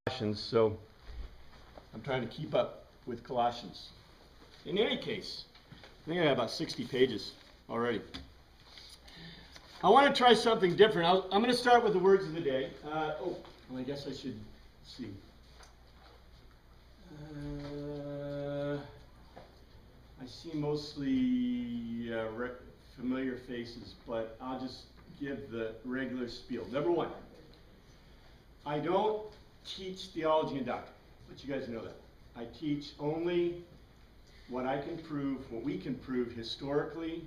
Colossians, so I'm trying to keep up with Colossians. In any case, I think I have about 60 pages already. I want to try something different. I'm going to start with the words of the day. Well, I guess I should see. I see mostly familiar faces, but I'll just give the regular spiel. Number one, I don't teach theology and doctrine, but you guys know that. I teach only what I can prove, what we can prove historically,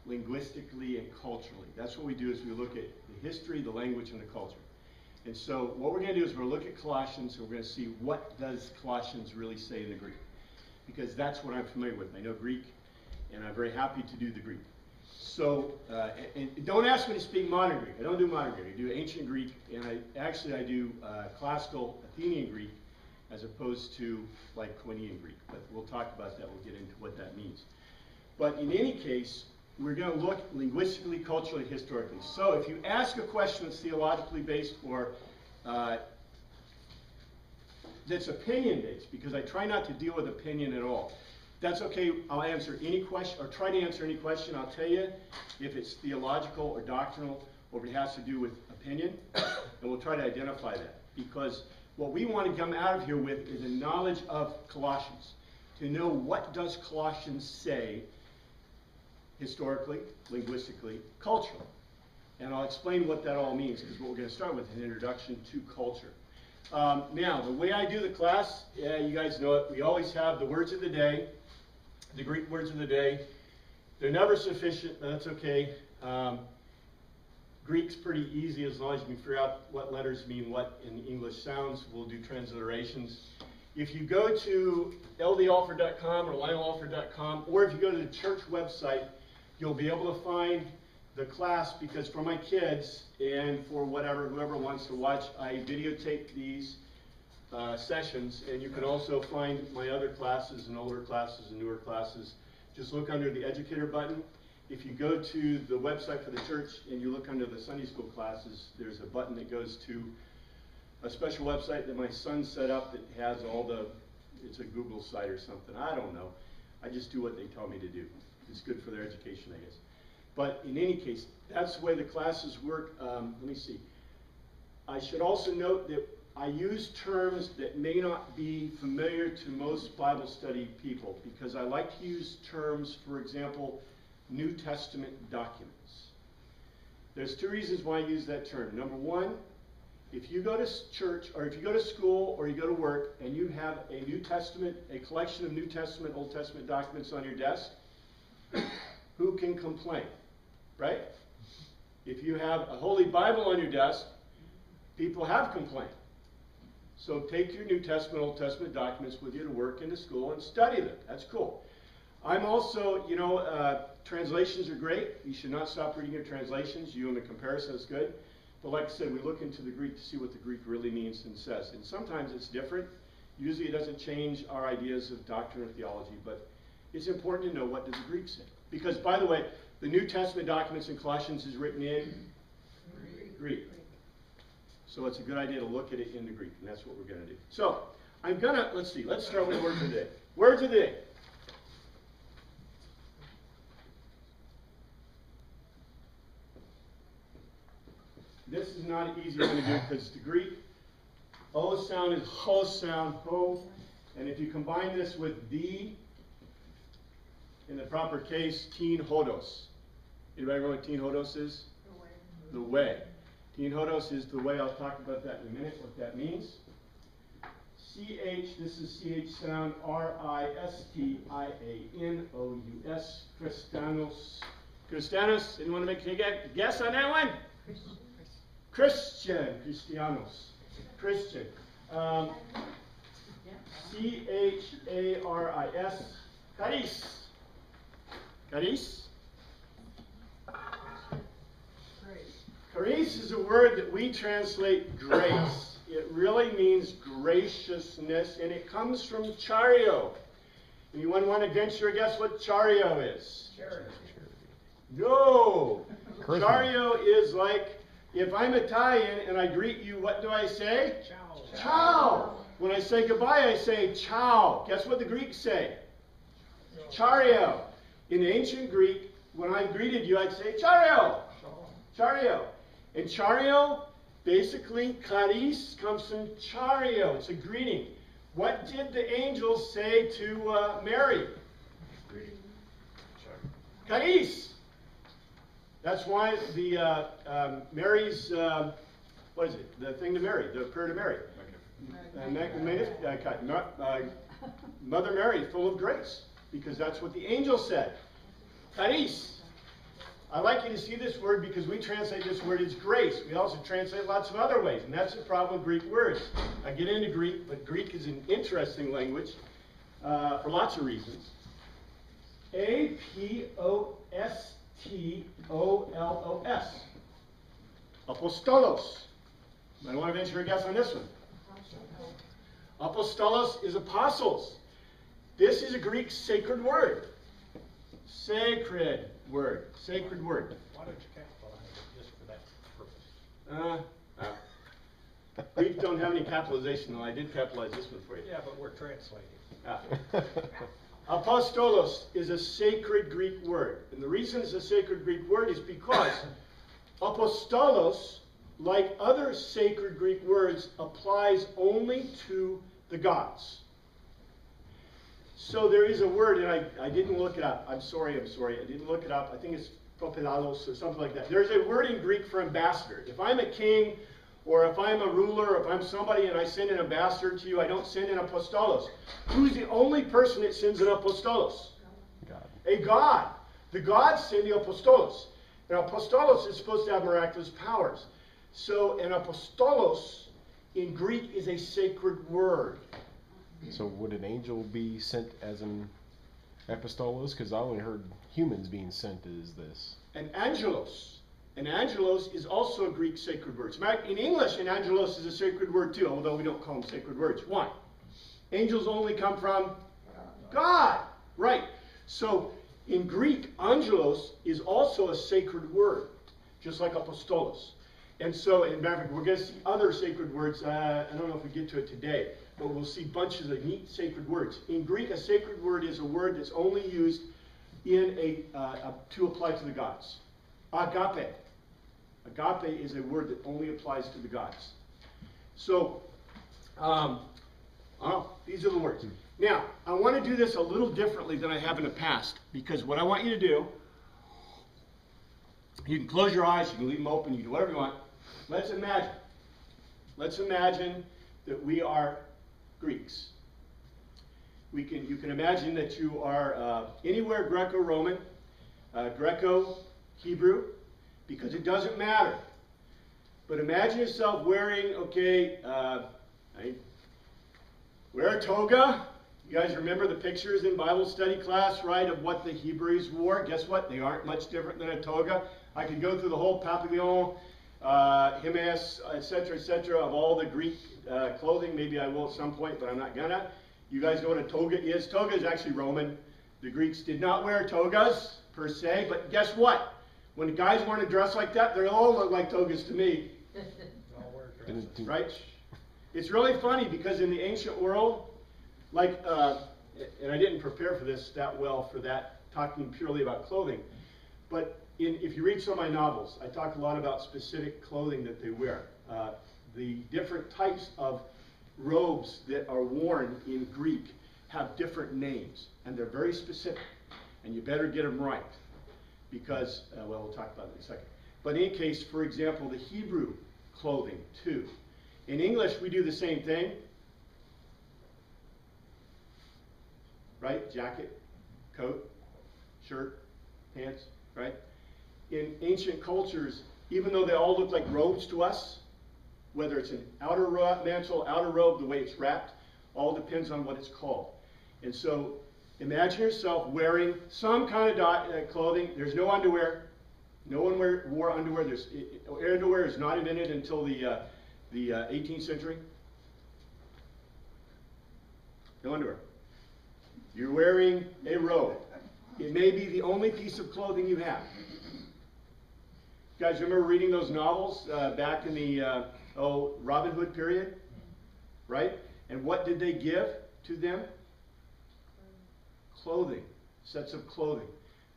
linguistically, and culturally. That's what we do, is we look at the history, the language, and the culture. And so what we're going to do is we're going to look at Colossians, and we're going to see what does Colossians really say in the Greek. Because that's what I'm familiar with. I know Greek, and I'm very happy to do the Greek. So, and don't ask me to speak modern Greek. I don't do modern Greek. I do ancient Greek, and I do classical Athenian Greek as opposed to like Koinean Greek. But we'll talk about that. We'll get into what that means. But in any case, we're going to look linguistically, culturally, historically. So if you ask a question that's theologically based or that's opinion based, because I try not to deal with opinion at all. That's okay. I'll answer any question, or try to answer any question. I'll tell you if it's theological or doctrinal, or if it has to do with opinion, and we'll try to identify that. Because what we want to come out of here with is a knowledge of Colossians, to know what does Colossians say historically, linguistically, culturally. And I'll explain what that all means, because what we're going to start with is an introduction to culture. Now, the way I do the class, you guys know it, we always have the words of the day, the Greek words of the day. They're never sufficient, but that's okay. Greek's pretty easy as long as you can figure out what letters mean what in English sounds. We'll do transliterations. If you go to ldalford.com or lionelalford.com, or if you go to the church website, you'll be able to find the class, because for my kids and for whoever wants to watch, I videotape these sessions, and you can also find my other classes and older classes and newer classes. Just look under the educator button. If you go to the website for the church and you look under the Sunday school classes, there's a button that goes to a special website that my son set up that has all the, it's a Google site or something, I don't know. I just do what they tell me to do. It's good for their education, I guess. But in any case, that's the way the classes work. Let me see. I should also note that I use terms that may not be familiar to most Bible study people, because I like to use terms, for example, New Testament documents. There's two reasons why I use that term. Number one, if you go to church, or if you go to school, or you go to work, and you have a New Testament, a collection of New Testament, Old Testament documents on your desk, who can complain, right? If you have a Holy Bible on your desk, people have complained. So take your New Testament, Old Testament documents with you to work and to school and study them. That's cool. I'm also, translations are great. You should not stop reading your translations. You and the comparison is good. But like I said, we look into the Greek to see what the Greek really means and says. And sometimes it's different. Usually it doesn't change our ideas of doctrine or theology, but it's important to know what does the Greek say. Because, by the way, the New Testament documents in Colossians is written in Greek. So it's a good idea to look at it in the Greek, and that's what we're going to do. So, let's start with words of the day. Words of the day. This is not an easy one to do, because the Greek O sound is ho sound, ho. And if you combine this with the, in the proper case, teen hodos. Anybody know what teen hodos is? The way. Teen hodos is the way. I'll talk about that in a minute, what that means. CH, this is CH sound, R-I-S-T-I-A-N-O-U-S, Christianos. Christianos, anyone want to make a guess on that one? Christian, Christianos, Christian. C-H-A-R-I-S, Charis. Charis? Charis is a word that we translate grace. It really means graciousness, and it comes from chario. Anyone want to venture a guess what chario is? Charity. No! Charisma. Chario is like, if I'm Italian and I greet you, what do I say? Ciao. Ciao! When I say goodbye, I say ciao. Guess what the Greeks say? Chario. In ancient Greek, when I greeted you, I'd say chario. Chario. And chario, basically, charis comes from chario. It's a greeting. What did the angels say to Mary? Charis. That's why the Mary's, what is it? The thing to marry, the prayer to marry. Mother Mary, full of grace, because that's what the angel said. Charis. I like you to see this word because we translate this word as grace. We also translate lots of other ways, and that's the problem with Greek words. I get into Greek, but Greek is an interesting language for lots of reasons. A-P-O-S-T-O-L-O-S. Apostolos. I want to venture a guess on this one. Apostolos is apostles. This is a Greek sacred word. Sacred word. Sacred word. Why don't you capitalize it just for that purpose? Greeks don't have any capitalization, though. I did capitalize this one for you. Yeah, but we're translating. Apostolos is a sacred Greek word. And the reason it's a sacred Greek word is because apostolos, like other sacred Greek words, applies only to the gods. So there is a word, and I didn't look it up. I'm sorry. I didn't look it up. I think it's propedalos or something like that. There's a word in Greek for ambassador. If I'm a king, or if I'm a ruler, or if I'm somebody and I send an ambassador to you, I don't send an apostolos. Who's the only person that sends an apostolos? God. A god. The gods send the apostolos. An apostolos is supposed to have miraculous powers. So an apostolos in Greek is a sacred word. So would an angel be sent as an apostolos? Because I only heard humans being sent as this. An angelos. An angelos is also a Greek sacred word. In English, an angelos is a sacred word too, although we don't call them sacred words. Why? Angels only come from God. Right. So in Greek, angelos is also a sacred word, just like apostolos. And so, in fact, we're going to see other sacred words. I don't know if we get to it today, but we'll see bunches of neat sacred words. In Greek, a sacred word is a word that's only used in to apply to the gods. Agape. Agape is a word that only applies to the gods. So, these are the words. Now, I want to do this a little differently than I have in the past, because what I want you to do, you can close your eyes, you can leave them open, you can do whatever you want. Let's imagine that we are Greeks. You can imagine that you are anywhere Greco-Roman, Greco-Hebrew, because it doesn't matter. But imagine yourself wearing, wear a toga. You guys remember the pictures in Bible study class, right, of what the Hebrews wore? Guess what? They aren't much different than a toga. I could go through the whole papillon, himes, etc., of all the Greek clothing. Maybe I will at some point, but I'm not gonna. You guys know what a toga is? Toga is actually Roman. The Greeks did not wear togas, per se, but guess what? When the guys want to dress like that, they all look like togas to me. Right? It's really funny because in the ancient world, like, and I didn't prepare for this that well for that, talking purely about clothing, but if you read some of my novels, I talk a lot about specific clothing that they wear. The different types of robes that are worn in Greek have different names, and they're very specific, and you better get them right, because, we'll talk about it in a second. But in any case, for example, the Hebrew clothing, too. In English, we do the same thing. Right? Jacket, coat, shirt, pants, right? In ancient cultures, even though they all look like robes to us, whether it's an outer mantle, outer robe, the way it's wrapped, all depends on what it's called. And so, imagine yourself wearing some kind of clothing. There's no underwear. No one wore underwear. Underwear is not invented until the 18th century. No underwear. You're wearing a robe. It may be the only piece of clothing you have. You guys remember reading those novels back in the Robin Hood period? Right? And what did they give to them? Clothing. Sets of clothing.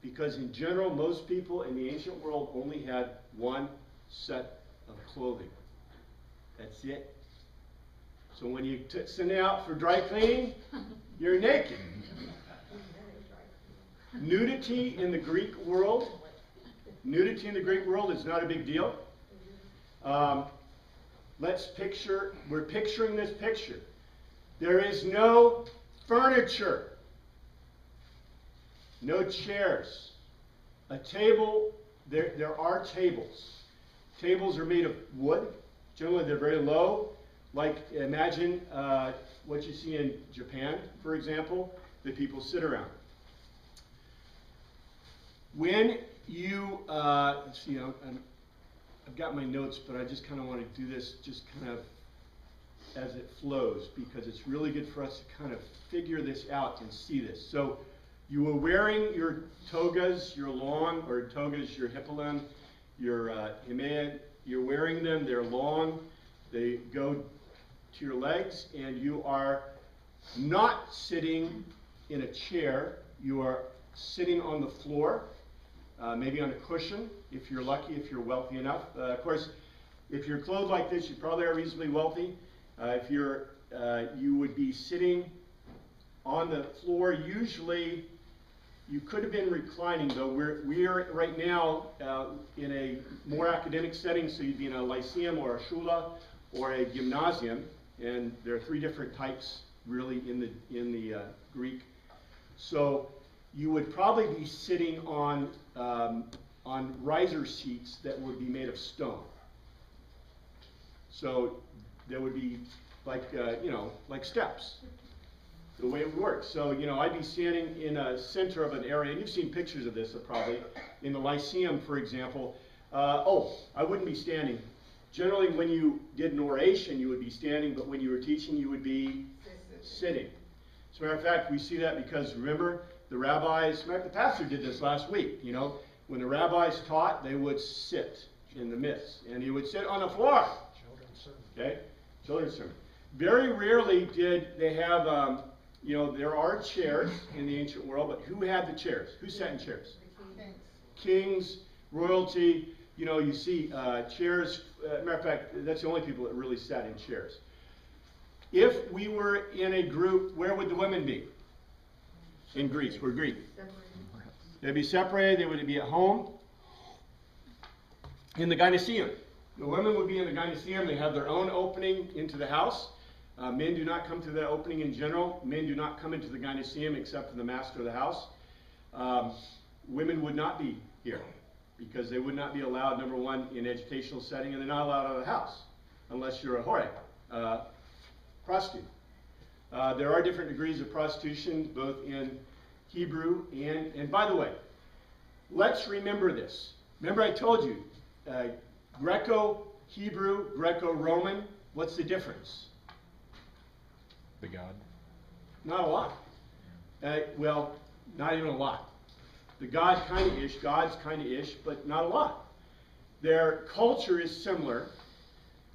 Because in general, most people in the ancient world only had one set of clothing. That's it. So when you send it out for dry cleaning, you're naked. Nudity in the Greek world is not a big deal. We're picturing this picture. There is no furniture, no chairs. A table, there are tables. Tables are made of wood. Generally, they're very low. Like, imagine what you see in Japan, for example, that people sit around. When you, let's see, I've got my notes, but I just kind of want to do this just kind of as it flows, because it's really good for us to kind of figure this out and see this. So you were wearing your togas, your long, or togas, your hippolon, your himea. You're wearing them, they're long, they go to your legs, and you are not sitting in a chair. You are sitting on the floor, maybe on a cushion, if you're lucky, if you're wealthy enough. Of course, if you're clothed like this, you probably are reasonably wealthy. If you're, you would be sitting on the floor. Usually, you could have been reclining, though. We're right now in a more academic setting, so you'd be in a lyceum or a shula or a gymnasium, and there are three different types, really, in the Greek. So you would probably be sitting on riser seats that would be made of stone. So there would be like like steps, the way it works. So I'd be standing in a center of an area, and you've seen pictures of this probably in the lyceum, for example. I wouldn't be standing. Generally, when you did an oration, you would be standing, but when you were teaching, you would be sitting. As a matter of fact, we see that because, remember, the rabbis, the pastor did this last week, when the rabbis taught, they would sit in the midst, and he would sit on the floor. Children's sermon. Okay? Children's sermon. Very rarely did they have, there are chairs in the ancient world, but who had the chairs? Who sat in chairs? The kings. Kings, royalty. You see chairs. Matter of fact, that's the only people that really sat in chairs. If we were in a group, where would the women be? In Greece. We're Greek. They'd be separated. They would be at home in the gynoecium. The women would be in the gynoecium. They have their own opening into the house. Men do not come to that opening in general. Men do not come into the gynoecium except for the master of the house. Women would not be here because they would not be allowed, number one, in educational setting, and they're not allowed out of the house unless you're a hore, prostitute. There are different degrees of prostitution, both in Hebrew and by the way, let's remember this. Remember I told you, Greco-Hebrew, Greco-Roman, what's the difference? The God. Not a lot. Well, not even a lot. The God kind of ish, God's kind of ish, but not a lot. Their culture is similar.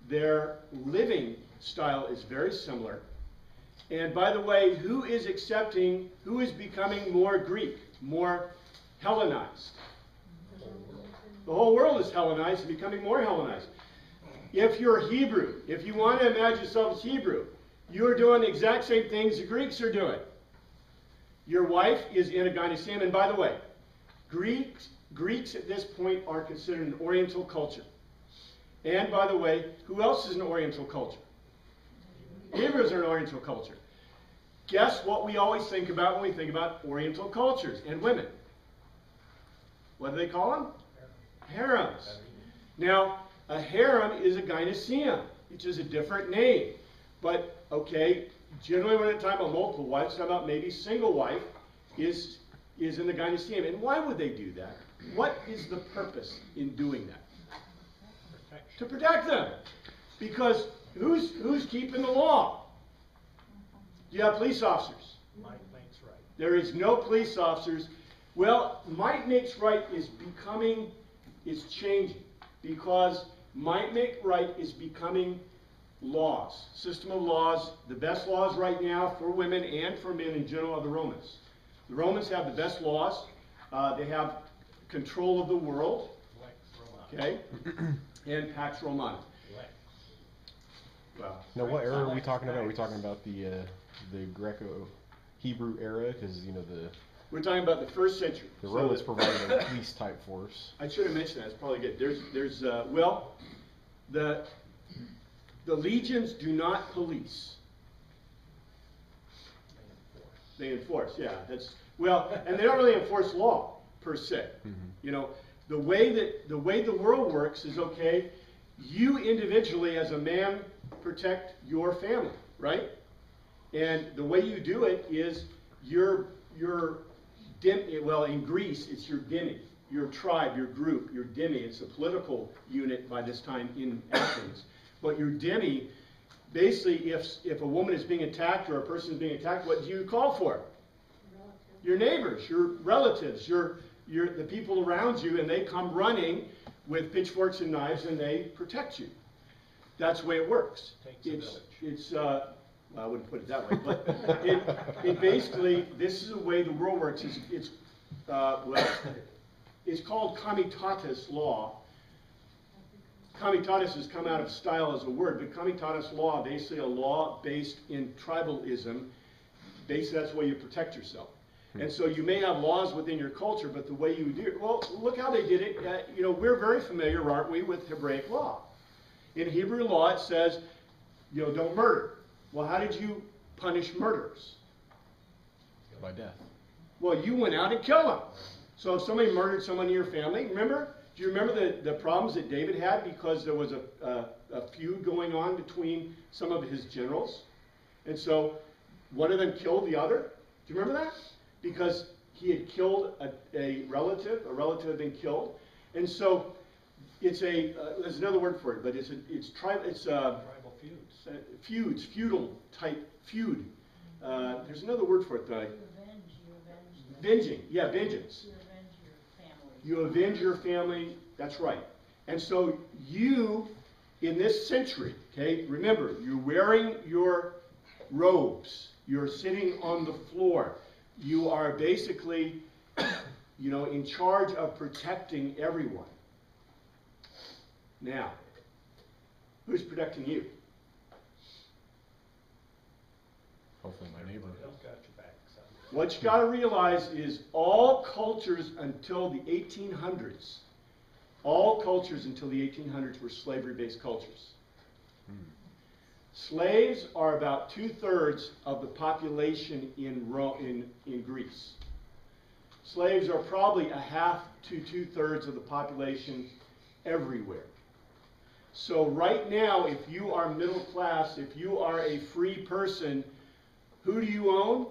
Their living style is very similar. And by the way, who is becoming more Greek, more Hellenized? The whole world is Hellenized and becoming more Hellenized. If you're Hebrew, if you want to imagine yourself as Hebrew, you're doing the exact same things the Greeks are doing. Your wife is in a gynoecium, and by the way, Greeks at this point are considered an Oriental culture. And by the way, who else is an Oriental culture? Hebrews are an Oriental culture. Guess what we always think about when we think about Oriental cultures and women? What do they call them? Harems. Now, a harem is a gynoecium, which is a different name. But, okay, generally when we're talking about multiple wives, talking about maybe single wife is in the gynoecium. And why would they do that? What is the purpose in doing that? Protection. To protect them. Because who's keeping the law? Do you have police officers? Might makes right. There is no police officers. Well, might makes right is changing. Because might make right is becoming laws, system of laws. The best laws right now for women and for men in general are the Romans. The Romans have the best laws. They have control of the world. Okay? And Pax Romana. Well, now, what era are we talking about? Are we talking about the Greco-Hebrew era? Because we're talking about the first century. The Romans provided a police type force. I should have mentioned that. It's probably good. There's well, the legions do not police. They enforce. Yeah, that's and they don't really enforce law per se. Mm-hmm. The way the world works is okay. You individually, as a man, protect your family, right? And the way you do it is in Greece, it's your demi, your tribe, your group, your demi. It's a political unit by this time in Athens. But your demi, basically, if a woman is being attacked or a person is being attacked, what do you call for? Your neighbors, your relatives, the people around you, and they come running with pitchforks and knives, and they protect you. That's the way it works. It's I wouldn't put it that way, but it basically, this is the way the world works. It's called comitatus law. Comitatus has come out of style as a word, but comitatus law, basically a law based in tribalism. Basically, that's the way you protect yourself. And so you may have laws within your culture, but the way you do it, well, look how they did it. We're very familiar, aren't we, with Hebraic law. In Hebrew law, it says, don't murder. Well, how did you punish murderers? By death. Well, you went out and killed them. So if somebody murdered someone in your family, do you remember the problems that David had because there was a feud going on between some of his generals? And so one of them killed the other. Do you remember that? Because he had killed a relative had been killed. And so it's there's another word for it, but it's tribal feuds. Feudal type feud. There's another word for it though. Venging. Yeah, vengeance. You avenge your family. That's right. And so you, in this century, okay, remember, you're wearing your robes. You're sitting on the floor. You are basically, in charge of protecting everyone. Now, who's protecting you? Hopefully my neighbor. What you got to realize is all cultures until the 1800s, were slavery-based cultures. Slaves are about 2/3 of the population in Greece. Slaves are probably 1/2 to 2/3 of the population everywhere. So right now, if you are middle class, if you are a free person, who do you own?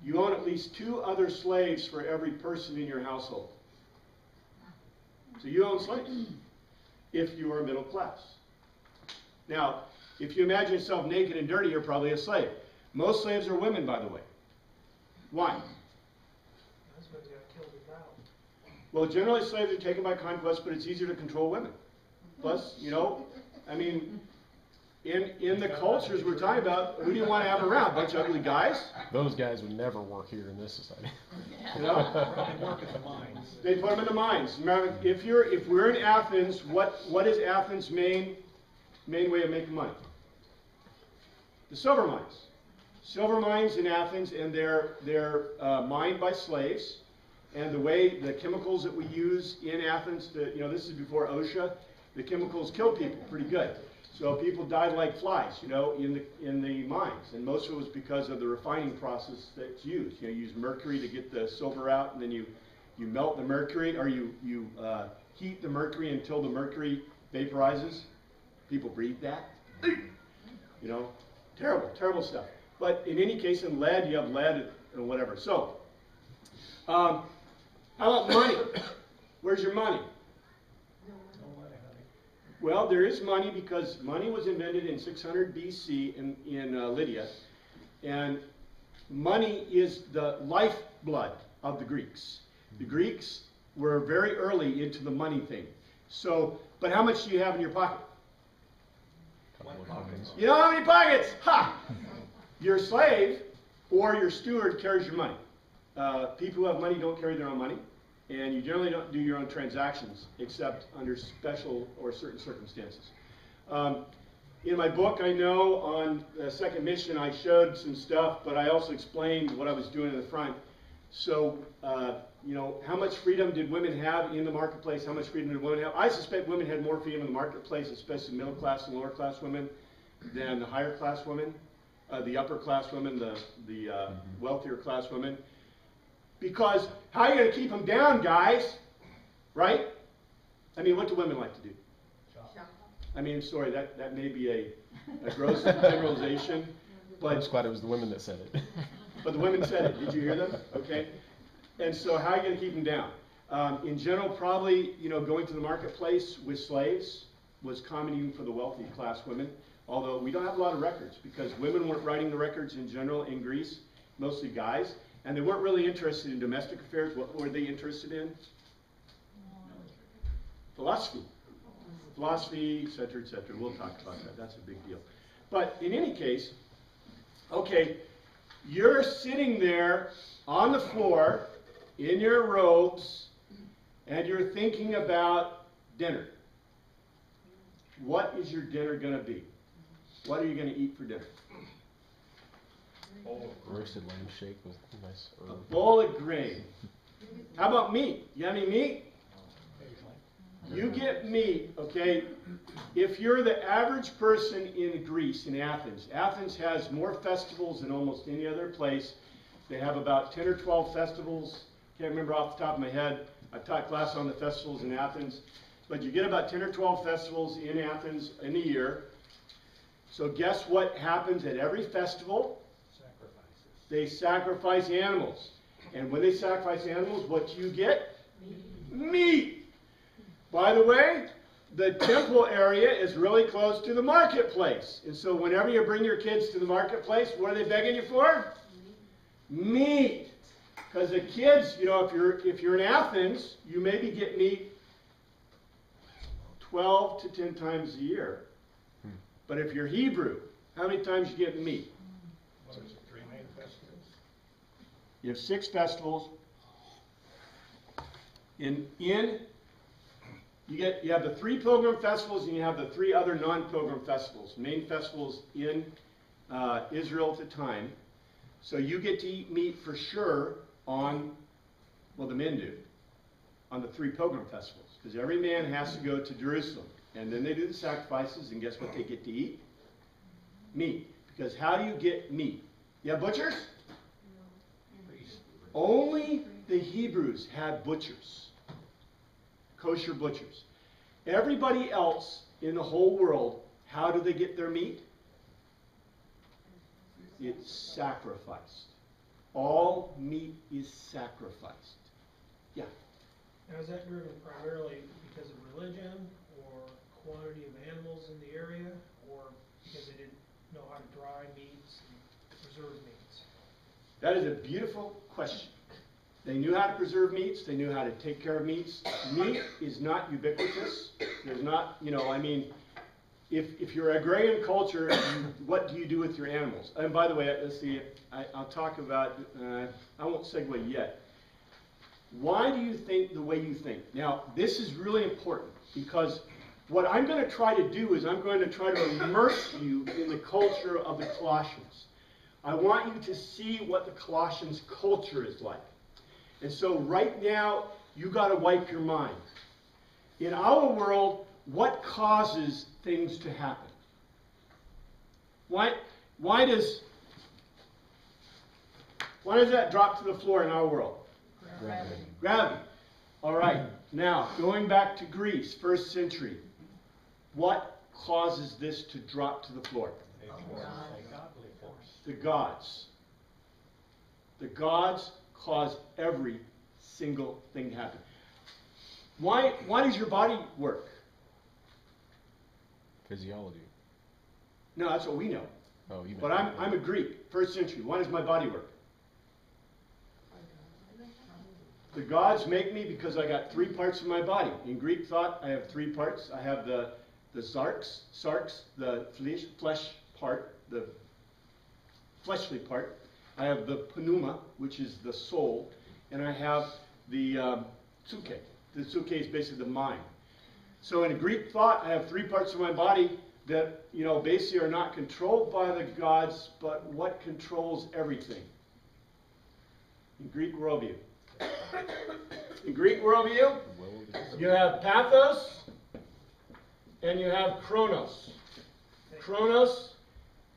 You own at least 2 other slaves for every person in your household. So you own slaves if you are middle class. Now, if you imagine yourself naked and dirty, you're probably a slave. Most slaves are women, by the way. Why? Husbands got killed in battle. Well, generally slaves are taken by conquest, but it's easier to control women. Plus, in the cultures we're talking about, who do you want to have around? A bunch of ugly guys? Those guys would never work here in this society. They work at the mines. They put them in the mines. Remember, if we're in Athens, what is Athens' main way of making money? The silver mines. Silver mines in Athens, and they're mined by slaves. And the chemicals that we use in Athens, this is before OSHA, the chemicals kill people pretty good. So people died like flies, in the mines. And most of it was because of the refining process that's used. You use mercury to get the silver out, and then you melt the mercury, or you heat the mercury until the mercury vaporizes. People breathe that. Terrible stuff. But in any case, in lead, you have lead and whatever. So, how about money? Where's your money? Well, there is money because money was invented in 600 BC in Lydia. And money is the lifeblood of the Greeks. The Greeks were very early into the money thing. So, but how much do you have in your pocket? You know how many pockets? Ha! Your slave or your steward carries your money. People who have money don't carry their own money, and you generally don't do your own transactions except under special or certain circumstances. In my book, I know on the second mission, I showed some stuff, but I also explained what I was doing in the front. So, you know, how much freedom did women have in the marketplace? How much freedom did women have? I suspect women had more freedom in the marketplace, especially middle class and lower class women, than the higher class women, the upper class women, the wealthier class women. Because how are you going to keep them down, guys? Right? I mean, what do women like to do? I mean, sorry, that may be a gross generalization, but I'm just glad it was the women that said it. But the women said it. Did you hear them? Okay. And so how are you going to keep them down? In general, probably, you know, going to the marketplace with slaves was common even for the wealthy class women, although we don't have a lot of records because women weren't writing the records in general in Greece, mostly guys, and they weren't really interested in domestic affairs. What were they interested in? Philosophy. Philosophy, etc., etc. We'll talk about that. That's a big deal. But in any case, okay, you're sitting there on the floor in your robes and you're thinking about dinner. What is your dinner going to be? What are you going to eat for dinner? Roasted lamb shake with nice herb. A bowl of grain. How about meat? You have any meat? You get meat, okay? If you're the average person in Greece, in Athens, Athens has more festivals than almost any other place. They have about 10 or 12 festivals. Can't remember off the top of my head. I've taught class on the festivals in Athens. But you get about 10 or 12 festivals in Athens in a year. So guess what happens at every festival? Sacrifices. They sacrifice animals. And when they sacrifice animals, what do you get? Meat. By the way, the temple area is really close to the marketplace. And so whenever you bring your kids to the marketplace, what are they begging you for? Meat. Because the kids, you know, if you're in Athens, you maybe get meat 12 to 10 times a year. But if you're Hebrew, how many times you get meat? What is it, 3 main festivals? You have 6 festivals. You have the 3 pilgrim festivals and you have the 3 other non-pilgrim festivals, main festivals in Israel at the time. So you get to eat meat for sure on, well, the men do, on the 3 pilgrim festivals. Because every man has to go to Jerusalem. And then they do the sacrifices, and guess what they get to eat? Meat. Because how do you get meat? You have butchers? Only the Hebrews had butchers. Kosher butchers. Everybody else in the whole world, how do they get their meat? It's sacrificed. All meat is sacrificed. Yeah. Now, is that driven primarily because of religion or quantity of animals in the area, or because they didn't know how to dry meats and preserve meats? That is a beautiful question. They knew how to preserve meats. They knew how to take care of meats. Meat is not ubiquitous. There's not, you know, I mean, if you're agrarian culture, what do you do with your animals? And by the way, let's see, I'll talk about, I won't segue yet. Why do you think the way you think? Now, this is really important because what I'm going to try to do is I'm going to try to immerse you in the culture of the Colossians. I want you to see what the Colossians culture is like. And so right now, you got to wipe your mind. In our world, what causes things to happen? Why does that drop to the floor in our world? Gravity. Gravity. All right. Now, going back to Greece, 1st century, what causes this to drop to the floor? A godly force. The gods. The gods cause every single thing to happen. Why does your body work? Physiology. No, that's what we know. Oh, you. But I'm a Greek, 1st century. Why does my body work? The gods make me because I got 3 parts of my body. In Greek thought, I have 3 parts. I have the the sarx, the flesh part, the fleshly part. I have the pneuma, which is the soul, and I have the psyche. The psyche is basically the mind. So in Greek thought, I have three parts of my body that, basically are not controlled by the gods, but what controls everything. In Greek worldview. You have pathos and you have chronos.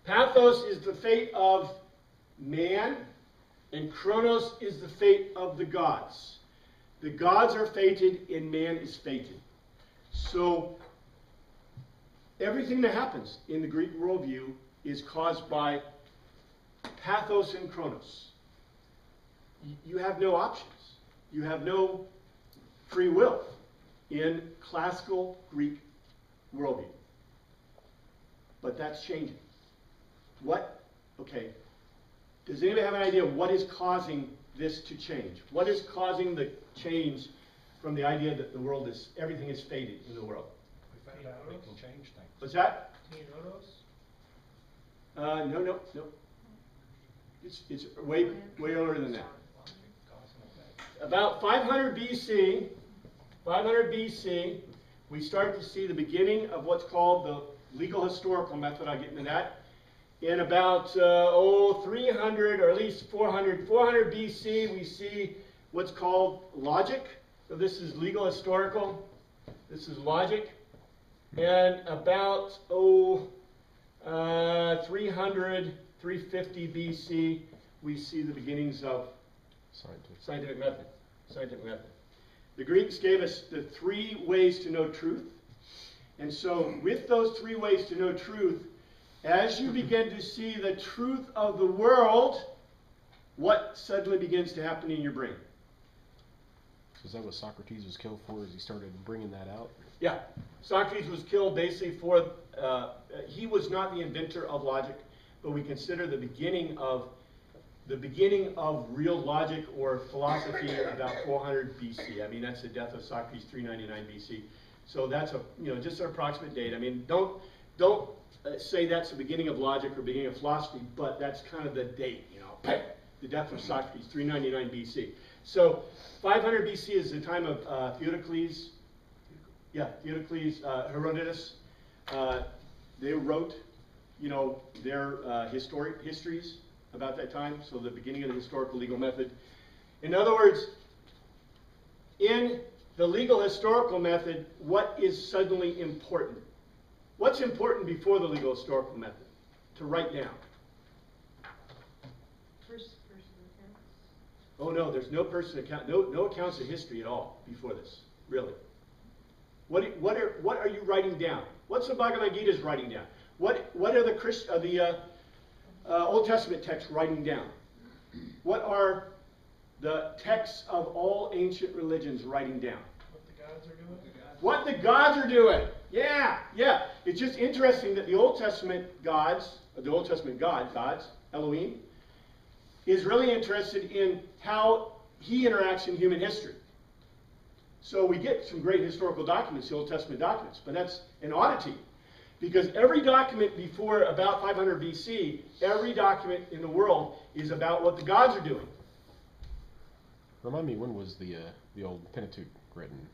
Pathos is the fate of man, and chronos is the fate of the gods. The gods are fated and man is fated. So everything that happens in the Greek worldview is caused by pathos and chronos. You have no options. You have no free will in classical Greek worldview. But that's changing. Does anybody have an idea what is causing this to change? What is causing the change from the idea that everything is fated in the world? We found out we can change things. What's that? No. It's way older than that. About 500 BC, we start to see the beginning of what's called the legal historical method. I'll get into that. In about 300 or at least 400 BC, we see what's called logic. So this is legal historical. This is logic. And about 300, 350 BC, we see the beginnings of scientific method. The Greeks gave us the 3 ways to know truth. And so with those 3 ways to know truth, as you begin to see the truth of the world, what suddenly begins to happen in your brain? So is that what Socrates was killed for, as he started bringing that out? Yeah. Socrates was killed basically for, he was not the inventor of logic, but we consider the beginning of real logic or philosophy about 400 BC. I mean, that's the death of Socrates, 399 BC. So that's just an approximate date. I mean, don't say that's the beginning of logic or beginning of philosophy, but that's kind of the date, the death of Socrates, 399 BC. So 500 BC is the time of Theodocles. Yeah, Theodocles, Herodotus. They wrote, their histories about that time, so the beginning of the historical legal method. In other words, in the legal historical method, what is suddenly important? What's important before the legal historical method to write down? First person accounts. Oh no, there's no person account, no accounts of history at all before this, really. What are you writing down? What's the Bhagavad Gita is writing down? What are the Old Testament texts writing down? What are the texts of all ancient religions writing down? What the gods are doing? What the gods are doing. Yeah. It's just interesting that the Old Testament gods, Elohim, is really interested in how he interacts in human history. So we get some great historical documents, the Old Testament documents, but that's an oddity. Because every document before about 500 BC, every document in the world is about what the gods are doing. Remind me, when was the old Pentateuch written?